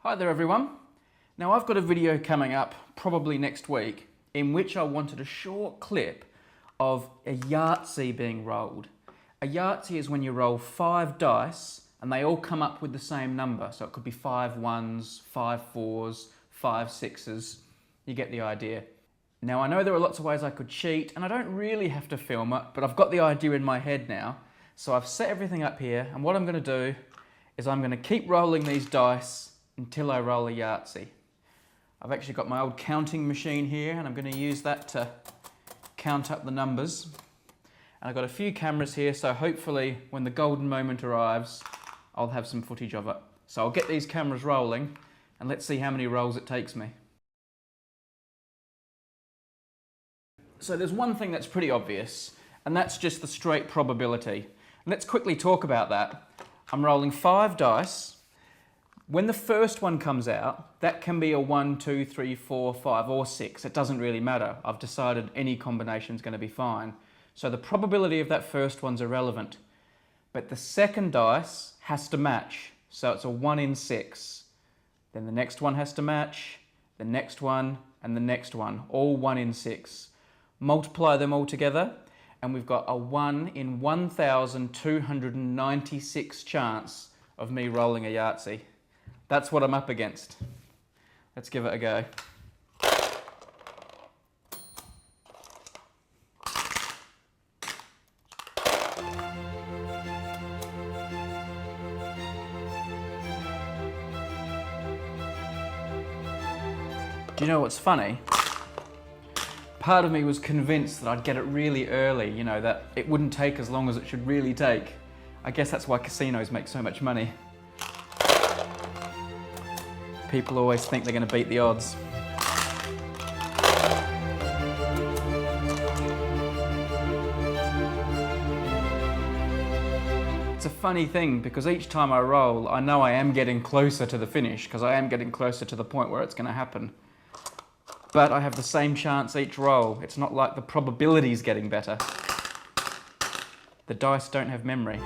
Hi there everyone. Now I've got a video coming up probably next week in which I wanted a short clip of a Yahtzee being rolled. A Yahtzee is when you roll 5 dice and they all come up with the same number. So it could be 5 1s, 5 4s, 5 6s. You get the idea. Now I know there are lots of ways I could cheat and I don't really have to film it, but I've got the idea in my head now. So I've set everything up here and what I'm going to do is I'm going to keep rolling these dice until I roll a Yahtzee. I've actually got my old counting machine here and I'm going to use that to count up the numbers. And I've got a few cameras here, so hopefully when the golden moment arrives, I'll have some footage of it. So I'll get these cameras rolling and let's see how many rolls it takes me. So there's one thing that's pretty obvious, and that's just the straight probability. Let's quickly talk about that. I'm rolling 5 dice. When the first one comes out, that can be a 1, 2, 3, 4, 5 or 6. It doesn't really matter. I've decided any combination is going to be fine. So the probability of that first one's irrelevant. But the second dice has to match. So it's a 1 in 6. Then the next one has to match, the next one and the next one. All 1 in 6. Multiply them all together and we've got a 1 in 1,296 chance of me rolling a Yahtzee. That's what I'm up against. Let's give it a go. Do you know what's funny? Part of me was convinced that I'd get it really early, you know, that it wouldn't take as long as it should really take. I guess that's why casinos make so much money. People always think they're going to beat the odds. It's a funny thing because each time I roll, I know I am getting closer to the finish because I am getting closer to the point where it's going to happen. But I have the same chance each roll. It's not like the probability's getting better. The dice don't have memory.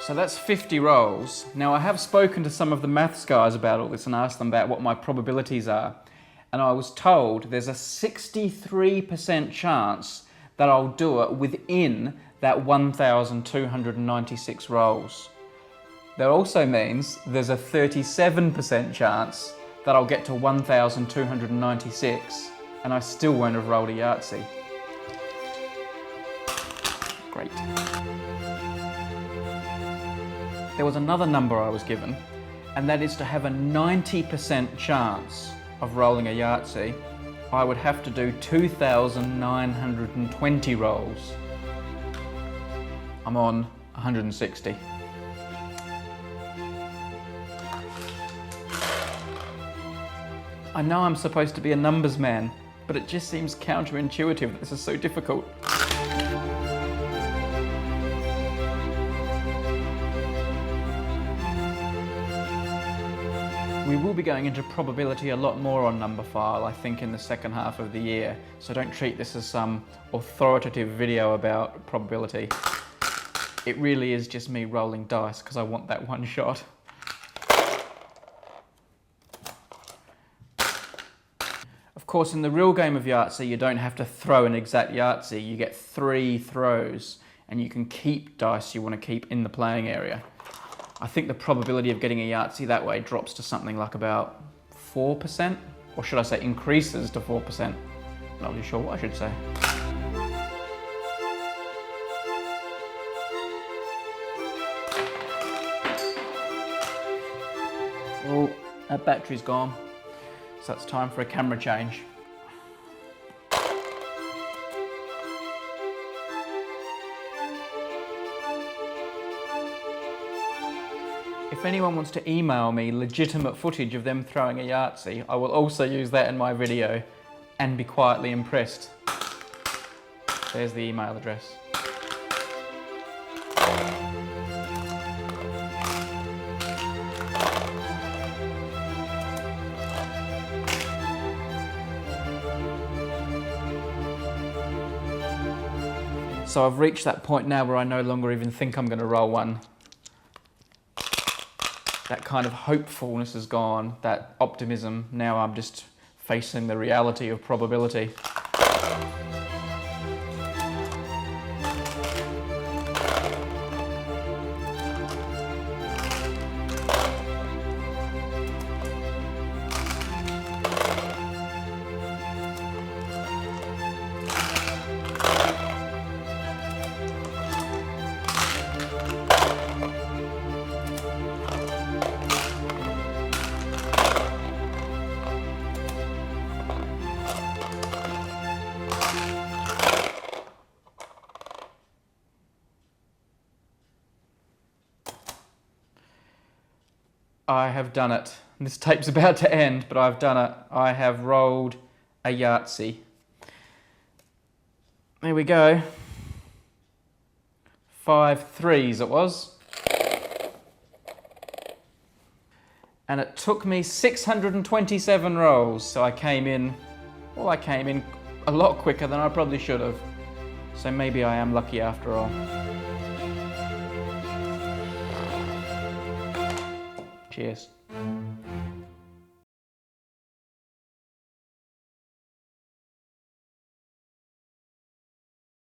So that's 50 rolls. Now I have spoken to some of the maths guys about all this and asked them about what my probabilities are. And I was told there's a 63% chance that I'll do it within that 1,296 rolls. That also means there's a 37% chance that I'll get to 1,296 and I still won't have rolled a Yahtzee. Great. There was another number I was given, and that is to have a 90% chance of rolling a Yahtzee, I would have to do 2,920 rolls. I'm on 160. I know I'm supposed to be a numbers man, but it just seems counterintuitive that this is so difficult. We will be going into probability a lot more on Numberphile, I think, in the second half of the year, so don't treat this as some authoritative video about probability. It really is just me rolling dice because I want that one shot. Of course, in the real game of Yahtzee, you don't have to throw an exact Yahtzee. You get 3 throws, and you can keep dice you want to keep in the playing area. I think the probability of getting a Yahtzee that way drops to something like about 4%, or should I say increases to 4%. Not really sure what I should say. Oh, that battery's gone, so it's time for a camera change. If anyone wants to email me legitimate footage of them throwing a Yahtzee, I will also use that in my video and be quietly impressed. There's the email address. So I've reached that point now where I no longer even think I'm going to roll one. That kind of hopefulness is gone, that optimism. Now I'm just facing the reality of probability. I have done it. This tape's about to end, but I've done it. I have rolled a Yahtzee. There we go. 5 threes it was. And it took me 627 rolls, so I came in a lot quicker than I probably should have. So maybe I am lucky after all. Cheers.